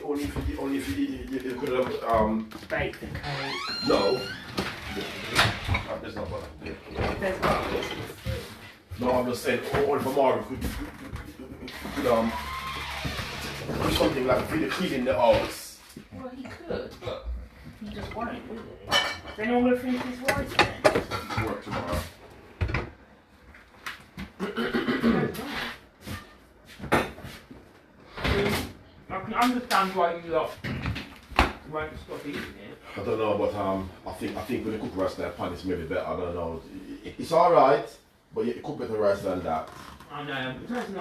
only if you could have bake the cake. no. There's not one. There's not. No, I'm just saying, or if Marvin could do something like cleaning the house. Well, he could, but he just won't, will he? Is anyone going to finish his rice then? Work tomorrow. I can understand why you lot won't stop eating it. I don't know, but I think when you cook rice like pan, it's maybe better. I don't know. It's all right, but you cook better rice than that. I know, it tastes nice.